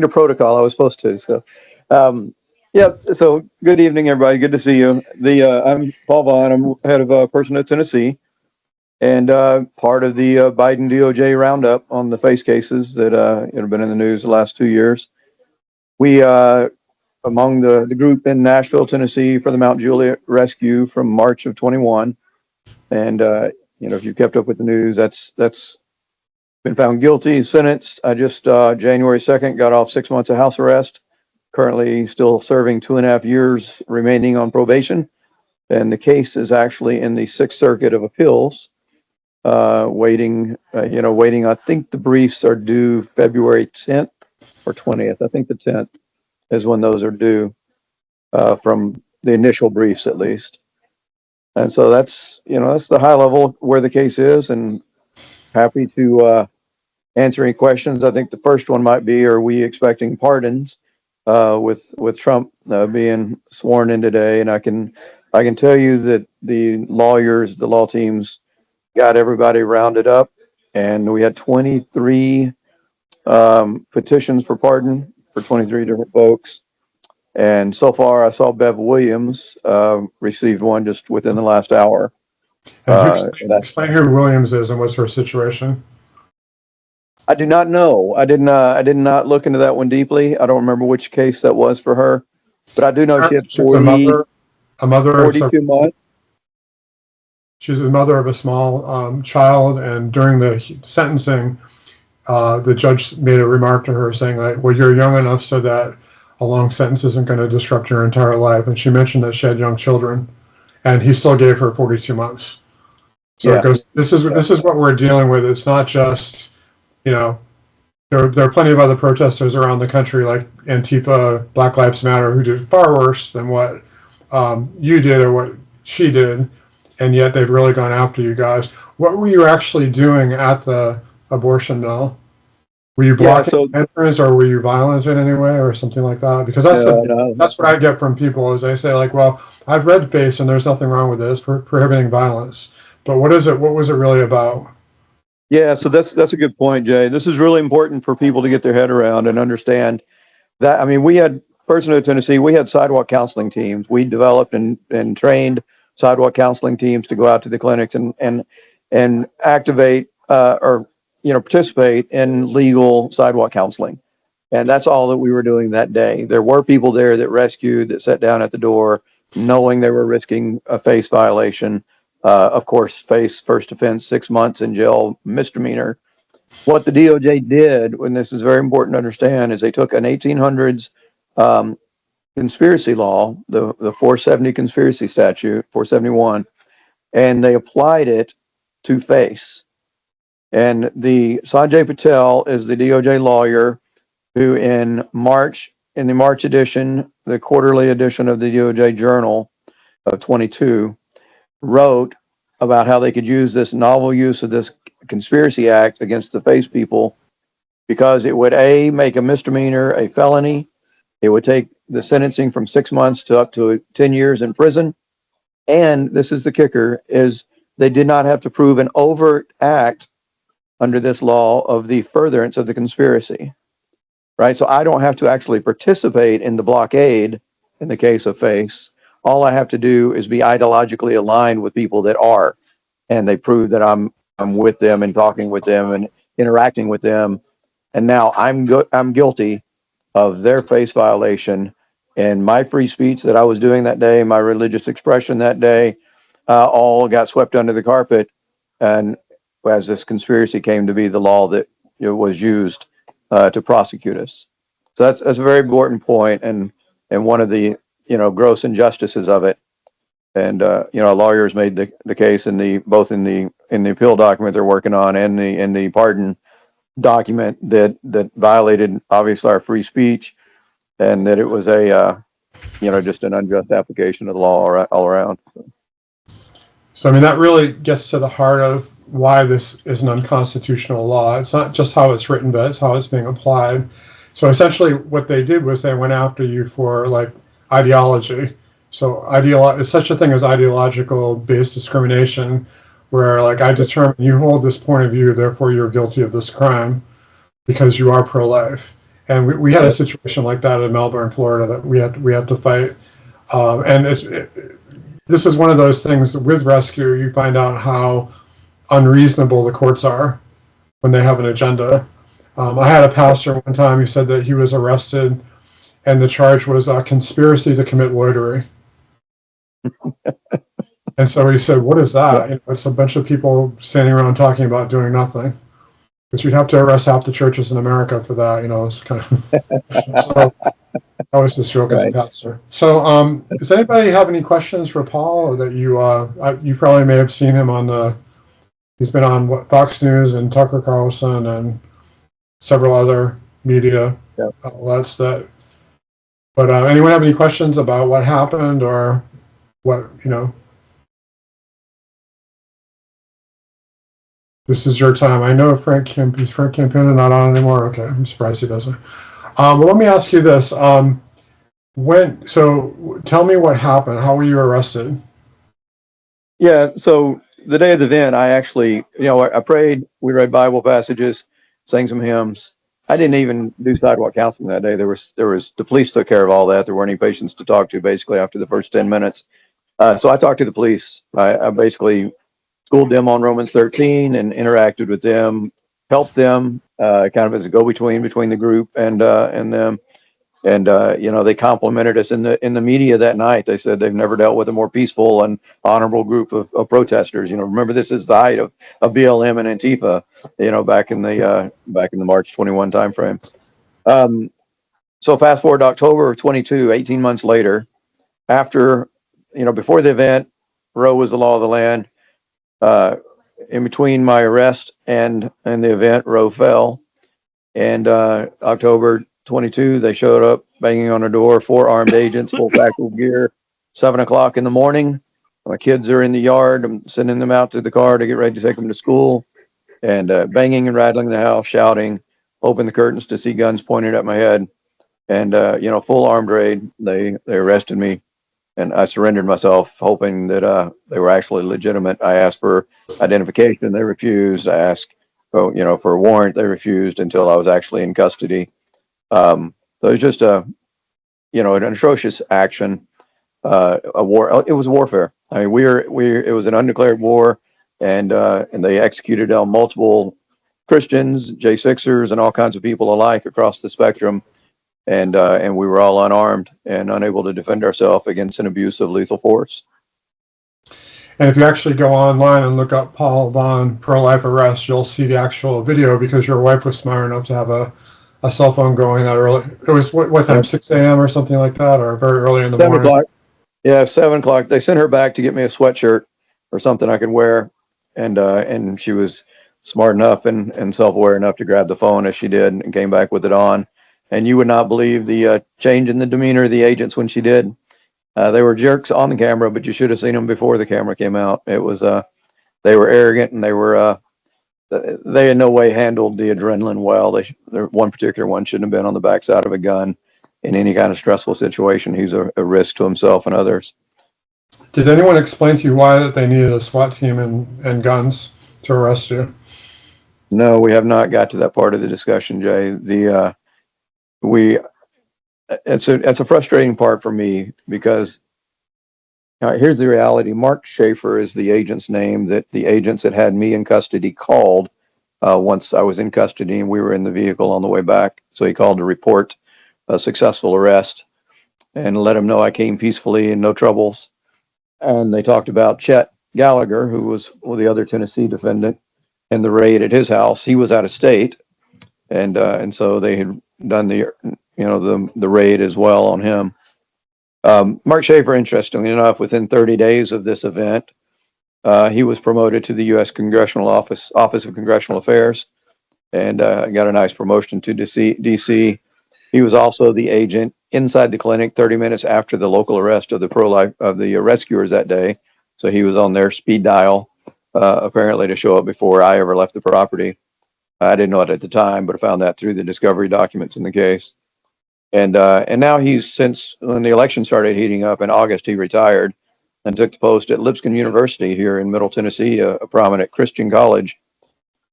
to protocol. I was supposed to. So, yeah. So, good evening, everybody. Good to see you. I'm Paul Vaughn. I'm head of Personhood Tennessee, and part of the Biden DOJ roundup on the face cases that have been in the news the last 2 years. We among the group in Nashville, Tennessee, for the Mount Juliet rescue from March of 21, and if you kept up with the news, that's been found guilty, sentenced. I just January 2nd got off 6 months of house arrest. Currently, still serving 2.5 years remaining on probation, and the case is actually in the Sixth Circuit of Appeals, waiting. Waiting. I think the briefs are due February 10th or 20th. I think the 10th is when those are due, from the initial briefs at least. And so that's the high level where the case is, and happy to answer any questions. I think the first one might be: are we expecting pardons with Trump being sworn in today? And I can tell you that the lawyers, the law teams, got everybody rounded up, and we had 23 petitions for pardon for 23 different folks. And so far, I saw Bev Williams received one just within the last hour. And explain who Williams is and what's her situation. I do not know. I did not look into that one deeply. I don't remember which case that was for her, but I do know she had She's a mother 42 months. She's a mother of a small child, and during the sentencing, the judge made a remark to her saying, like, well, you're young enough so that a long sentence isn't going to disrupt your entire life. And she mentioned that she had young children, and he still gave her 42 months. So It goes, this is what we're dealing with. It's not just, there are plenty of other protesters around the country, like Antifa, Black Lives Matter, who did far worse than what you did or what she did, and yet they've really gone after you guys. What were you actually doing at the abortion mill? Were you blocking entrance, or were you violent in any way, or something like that? Because that's what I get from people, is they say, like, well, I've read FACE and there's nothing wrong with this for prohibiting violence. But what is it? What was it really about? Yeah, so that's a good point, Jay. This is really important for people to get their head around and understand that. I mean, we had Personhood Tennessee, we had sidewalk counseling teams. We developed and trained sidewalk counseling teams to go out to the clinics and activate or participate in legal sidewalk counseling. And that's all that we were doing that day. There were people there that rescued, that sat down at the door, knowing they were risking a FACE violation. Of course, FACE, first offense, 6 months in jail, misdemeanor. What the DOJ did, and this is very important to understand, is they took an 1800s conspiracy law, the 470 conspiracy statute, 471, and they applied it to FACE. And the Sanjay Patel is the DOJ lawyer who in the March edition, the quarterly edition of the DOJ Journal of 22, wrote about how they could use this novel use of this conspiracy act against the FACE people, because it would make a misdemeanor a felony. It would take the sentencing from 6 months to up to 10 years in prison. And this is the kicker, is they did not have to prove an overt act under this law of the furtherance of the conspiracy, right? So I don't have to actually participate in the blockade in the case of FACE. All I have to do is be ideologically aligned with people that are, and they prove that I'm with them and talking with them and interacting with them. And now I'm guilty of their FACE violation, and my free speech that I was doing that day, my religious expression that day, all got swept under the carpet. And as this conspiracy came to be the law that was used to prosecute us. So that's a very important point, and one of the gross injustices of it. And lawyers made the case both in the appeal document they're working on and in the pardon document that violated obviously our free speech, and that it was just an unjust application of the law all around. So I mean, that really gets to the heart of why this is an unconstitutional law. It's not just how it's written, but it's how it's being applied. So essentially what they did was they went after you for like ideology. So it's such a thing as ideological based discrimination, where like I determine you hold this point of view, therefore you're guilty of this crime because you are pro-life. And we had a situation like that in Melbourne, Florida, that we had to fight. And this is one of those things with rescue. You find out how unreasonable the courts are when they have an agenda. I had a pastor one time who said that he was arrested, and the charge was a conspiracy to commit loitering. And so he said, "What is that?" You know, it's a bunch of people standing around talking about doing nothing. But you'd have to arrest half the churches in America for that. You know, it's kind of so. That was the joke as a Right. pastor. So, does anybody have any questions for Paul? Or that you probably may have seen him on the. He's been on Fox News and Tucker Carlson and several other media Yeah. outlets. That. But anyone have any questions about what happened or what you know? This is your time. I know Frank Campana not on anymore. Okay, I'm surprised he doesn't. Well, let me ask you this. Tell me what happened. How were you arrested? Yeah. So the day of the event, I actually, I prayed, we read Bible passages, sang some hymns. I didn't even do sidewalk counseling that day. There was the police took care of all that. There weren't any patients to talk to basically after the first 10 minutes. So I talked to the police. I basically schooled them on Romans 13 and interacted with them, helped them kind of as a go-between between the group and them. And they complimented us in the media that night. They said they've never dealt with a more peaceful and honorable group of protesters. Remember, this is the height of BLM and Antifa. Back in the March 21 timeframe. So fast forward to October of 22, 18 months later, after before the event, Roe was the law of the land. In between my arrest and the event, Roe fell. And October 22, they showed up banging on a door, 4 armed agents, full tactical gear, 7 o'clock in the morning. My kids are in the yard. I'm sending them out to the car to get ready to take them to school, and banging and rattling the house, shouting, open the curtains to see guns pointed at my head. And, full armed raid. They arrested me, and I surrendered myself, hoping that they were actually legitimate. I asked for identification. They refused. I asked, for a warrant. They refused until I was actually in custody. So it was just an atrocious action, a war. It was warfare. I mean, it was an undeclared war, and they executed on multiple Christians, J6ers, and all kinds of people alike across the spectrum. And we were all unarmed and unable to defend ourselves against an abuse of lethal force. And if you actually go online and look up Paul Vaughn pro-life arrest, you'll see the actual video because your wife was smart enough to have a cell phone going that early. It was what time? 6 a.m. or something like that, or very early in the 7 o'clock. Yeah, 7 o'clock. They sent her back to get me a sweatshirt or something I could wear, and she was smart enough and self-aware enough to grab the phone as she did and came back with it on. And you would not believe the change in the demeanor of the agents when she did. They were jerks on the camera, but you should have seen them before the camera came out. It was they were arrogant, and they in no way handled the adrenaline well. One particular one shouldn't have been on the backside of a gun in any kind of stressful situation. He's a risk to himself and others. Did anyone explain to you why that they needed a SWAT team and guns to arrest you? No, we have not got to that part of the discussion, Jay. It's a frustrating part for me because here's the reality. Mark Schaefer is the agent's name that the agents that had me in custody called once I was in custody and we were in the vehicle on the way back. So he called to report a successful arrest and let him know I came peacefully and no troubles. And they talked about Chet Gallagher, who was the other Tennessee defendant, and the raid at his house. He was out of state, and so they had done the raid as well on him. Mark Schaefer, interestingly enough, within 30 days of this event, he was promoted to the U.S. Congressional Office of Congressional Affairs, and got a nice promotion to DC. He was also the agent inside the clinic 30 minutes after the local arrest of the rescuers that day. So he was on their speed dial, apparently to show up before I ever left the property. I didn't know it at the time, but I found that through the discovery documents in the case. And now since when the election started heating up in August, he retired and took the post at Lipscomb University here in Middle Tennessee, a prominent Christian college.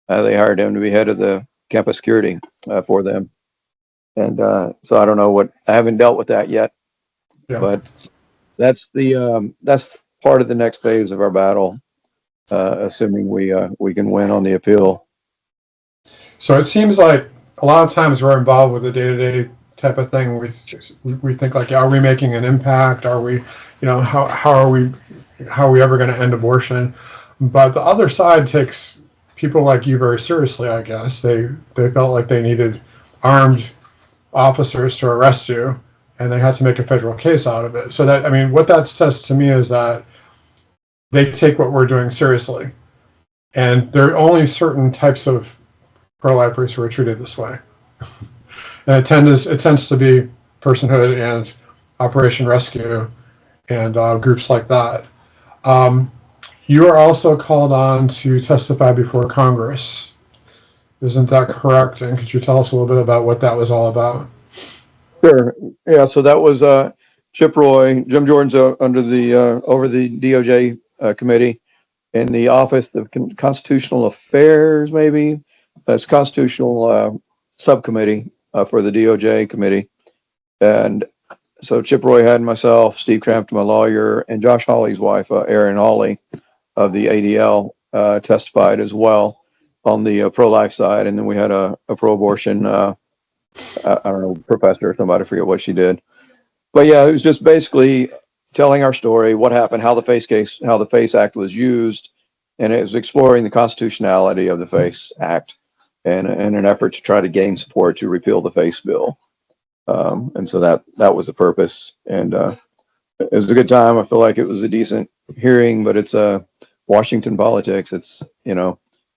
They hired him to be head of the campus security for them. And so I don't know I haven't dealt with that yet, Yeah. but that's part of the next phase of our battle, assuming we can win on the appeal. So it seems like a lot of times we're involved with the day-to-day type of thing. We think like, are we making an impact? Are we, how are we ever going to end abortion? But the other side takes people like you very seriously, I guess. They felt like they needed armed officers to arrest you, and they had to make a federal case out of it. So that, I mean, what that says to me is that they take what we're doing seriously, and there are only certain types of pro-lifers who are treated this way. And it tends to be Personhood and Operation Rescue and groups like that. Um, you are also called on to testify before Congress. Isn't that correct? And could you tell us a little bit about what that was all about? Sure. Yeah. So that was Chip Roy. Jim Jordan's under the over the DOJ committee in the Office of Constitutional Affairs, maybe. That's constitutional subcommittee for the DOJ committee. And so Chip Roy had myself, Steve Crampton, my lawyer, and Josh Hawley's wife, Erin Hawley of the ADL, testified as well on the pro-life side. And then we had a pro-abortion, I don't know, professor or somebody, I forget what she did. But yeah, it was just basically telling our story, what happened, how the FACE Act was used, and it was exploring the constitutionality of the FACE Act and in an effort to try to gain support to repeal the FACE bill. And so that was the purpose. And it was a good time. I feel like it was a decent hearing, but it's Washington politics. It's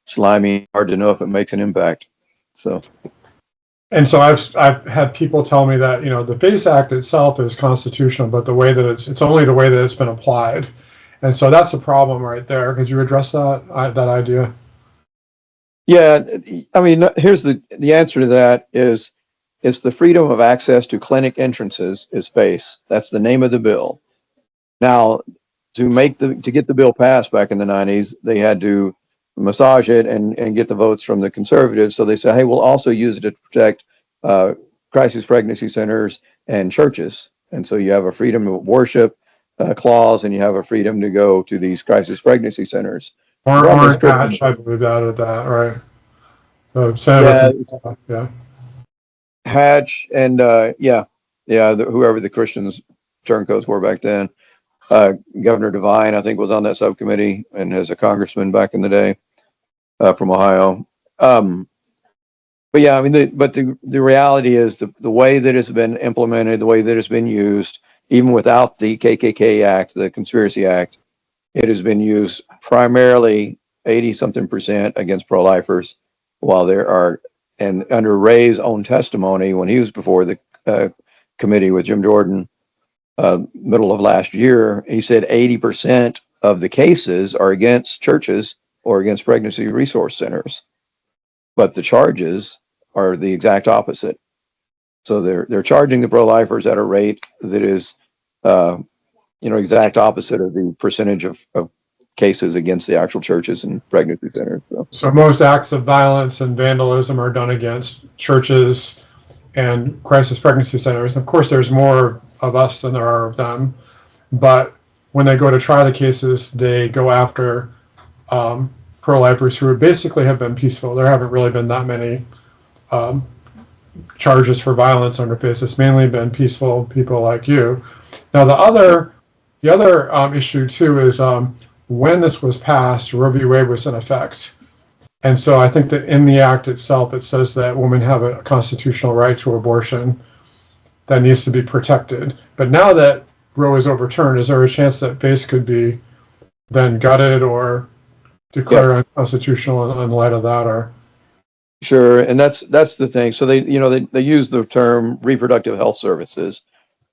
slimy, hard to know if it makes an impact. So. And so I've had people tell me that the FACE Act itself is constitutional, but the way that it's only the way that it's been applied, and so that's a problem right there. Could you address that idea? Yeah, I mean, here's the answer to that is it's the freedom of access to clinic entrances is FACE. That's the name of the bill. Now, to get the bill passed back in the 90s, they had to massage it and get the votes from the conservatives. So they said, hey, we'll also use it to protect crisis pregnancy centers and churches. And so you have a freedom of worship clause, and you have a freedom to go to these crisis pregnancy centers. Orrin Hatch, I believe, added that, right? So Senator, yeah. Hatch and whoever the Christians turncoats were back then. Governor Devine, I think, was on that subcommittee and as a congressman back in the day from Ohio. But yeah, I mean, the reality is the way that it's been implemented, the way that it's been used, even without the KKK Act, the Conspiracy Act, it has been used primarily 80-something% against pro-lifers, while there are, and under Ray's own testimony when he was before the committee with Jim Jordan, middle of last year, he said 80% of the cases are against churches or against pregnancy resource centers, but the charges are the exact opposite. So they're charging the pro-lifers at a rate that is, exact opposite of the percentage of cases against the actual churches and pregnancy centers. So most acts of violence and vandalism are done against churches and crisis pregnancy centers. Of course, there's more of us than there are of them, but when they go to try the cases, they go after pro-lifers who basically have been peaceful. There haven't really been that many charges for violence under FACE. It's mainly been peaceful people like you. Now, the other issue too is when this was passed, Roe v. Wade was in effect. And so I think that in the act itself, it says that women have a constitutional right to abortion that needs to be protected. But now that Roe is overturned, is there a chance that FACE could be then gutted or declared unconstitutional in light of that? Or Sure, and that's the thing. So they use the term reproductive health services,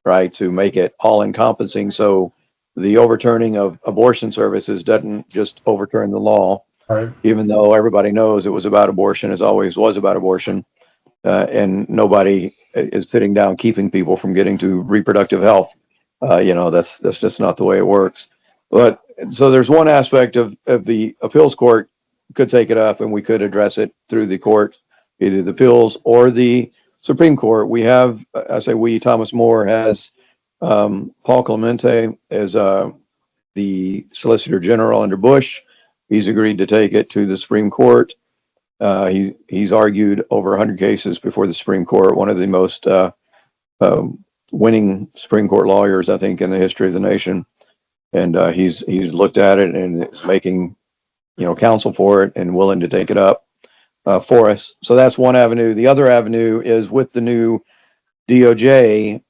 right, to make it all encompassing. So the overturning of abortion services doesn't just overturn the law, right, even though everybody knows it was about abortion, as always was about abortion, and nobody is sitting down keeping people from getting to reproductive health. That's just not the way it works. But so there's one aspect of the appeals court could take it up, and we could address it through the court, either the appeals or the Supreme Court, we have, I say we, Thomas More has Paul Clemente as the Solicitor General under Bush. He's agreed to take it to the Supreme Court. He's argued over 100 cases before the Supreme Court, one of the most winning Supreme Court lawyers, I think, in the history of the nation. And he's looked at it and is making counsel for it and willing to take it up for us. So that's one avenue. The other avenue is with the new DOJ,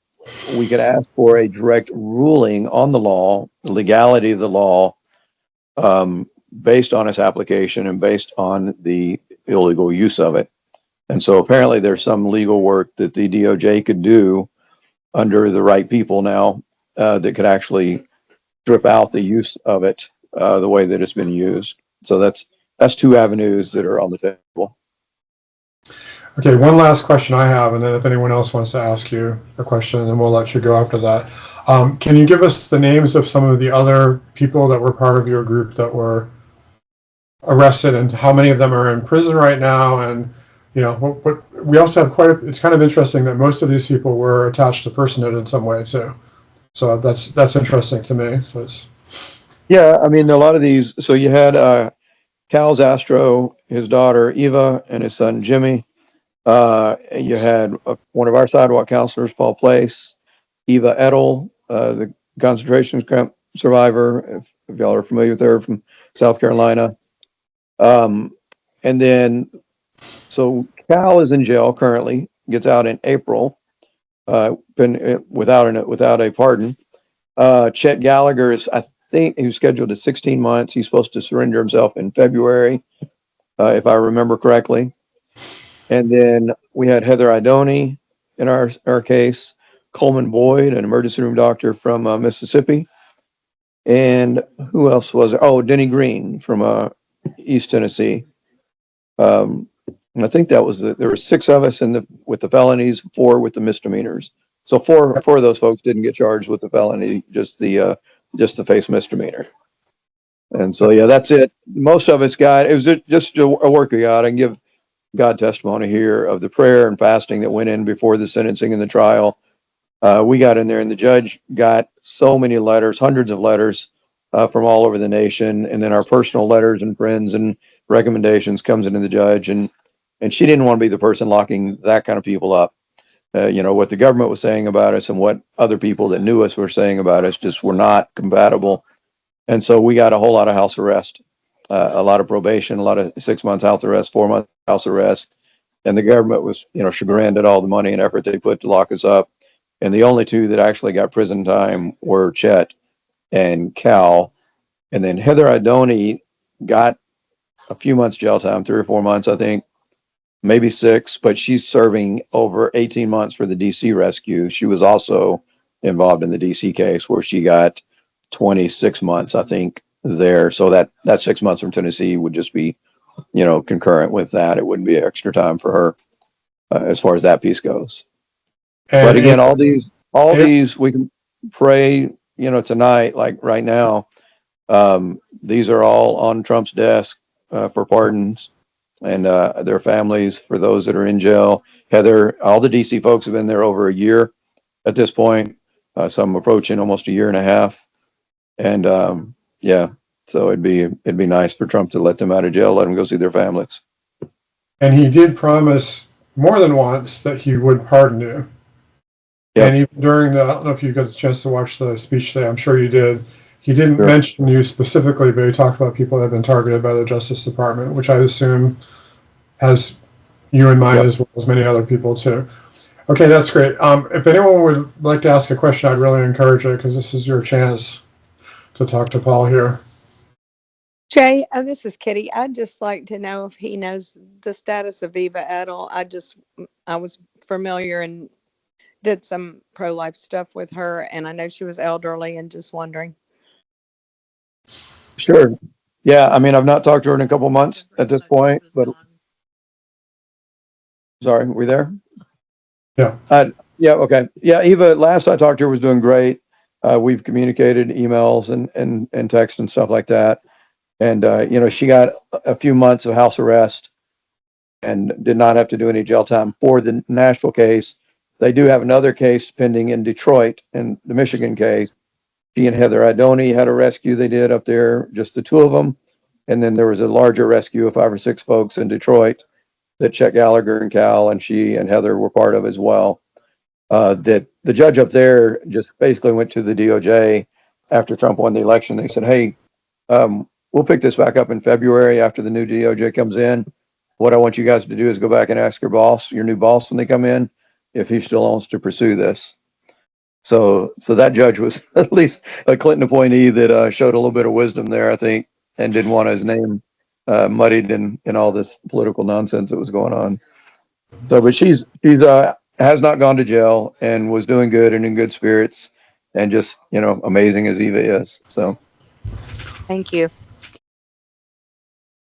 we could ask for a direct ruling on the law, the legality of the law, based on its application and based on the illegal use of it. And so apparently there's some legal work that the DOJ could do under the right people now that could actually strip out the use of it the way that it's been used. So that's two avenues that are on the table. Okay, one last question I have, and then if anyone else wants to ask you a question, then we'll let you go after that. Can you give us the names of some of the other people that were part of your group that were arrested, and how many of them are in prison right now? And what we also have it's kind of interesting that most of these people were attached to Personhood in some way too. So that's interesting to me. Yeah, I mean, a lot of these. So you had Cal Zastro, his daughter Eva, and his son Jimmy. You had one of our sidewalk counselors, Paul Place, Eva Edel, the concentration camp survivor, if y'all are familiar with her, from South Carolina. And then, so Cal is in jail currently, gets out in April, been without a pardon. Chet Gallagher is, I think, he was scheduled to 16 months. He's supposed to surrender himself in February, if I remember correctly. And then we had Heather Idoni in our case, Coleman Boyd, an emergency room doctor from Mississippi. And who else was there? Oh, Denny Green from East Tennessee. And I think that was there were 6 of us with the felonies, 4 with the misdemeanors. So four of those folks didn't get charged with the felony, just the face misdemeanor. And so yeah, that's it. Most of us it was just a work of God. I can give God testimony here of the prayer and fasting that went in before the sentencing and the trial. We got in there, and the judge got so many letters, hundreds of letters from all over the nation, and then our personal letters and friends and recommendations comes into the judge, and she didn't want to be the person locking that kind of people up. What the government was saying about us and what other people that knew us were saying about us just were not compatible. And so we got a whole lot of house arrest, a lot of probation, a lot of 6 months house arrest, 4 months house arrest. And the government was, chagrined at all the money and effort they put to lock us up. And the only 2 that actually got prison time were Chet and Cal. And then Heather Idoni got a few months jail time, 3 or 4 months, I think, maybe 6, but she's serving over 18 months for the DC rescue. She was also involved in the DC case where she got 26 months, I think, there. So that 6 months from Tennessee would just be, concurrent with that. It wouldn't be extra time for her as far as that piece goes. But again, all these we can pray, tonight, like right now. These are all on Trump's desk for pardons, and their families for those that are in jail. Heather, all the DC folks have been there over a year at this point. Some approaching almost a year and a half. And so it'd be nice for Trump to let them out of jail, let them go see their families. And he did promise more than once that he would pardon you. Yep. And even during I don't know if you got a chance to watch the speech today, I'm sure you did. He didn't mention you specifically, but he talked about people that have been targeted by the Justice Department, which I assume has you in mind, as well as many other people too. Okay, that's great. If anyone would like to ask a question, I'd really encourage it, because this is your chance to talk to Paul here. Jay, this is Kitty. I'd just like to know if he knows the status of Eva Edel. I was familiar and did some pro-life stuff with her, and I know she was elderly, and just wondering. Sure. Yeah, I mean, I've not talked to her in a couple months at this point, but sorry, we there? Yeah. Yeah, okay. Yeah, Eva, last I talked to her, was doing great. We've communicated emails and text and stuff like that. And, she got a few months of house arrest. and did not have to do any jail time for the Nashville case. They do have another case pending in Detroit, in the Michigan case. She and Heather Idoni had a rescue they did up there, just the two of them. And then there was a larger rescue of 5 or 6 folks in Detroit that Chet Gallagher and Cal and she and Heather were part of as well. That the judge up there just basically went to the DOJ after Trump won the election. They said, hey, we'll pick this back up in February after the new DOJ comes in. What I want you guys to do is go back and ask your boss, your new boss, when they come in, if he still wants to pursue this. So that judge was at least a Clinton appointee that showed a little bit of wisdom there, I think, and didn't want his name muddied in all this political nonsense that was going on. So, but she's has not gone to jail and was doing good and in good spirits, and just amazing as Eva is. So, Thank you.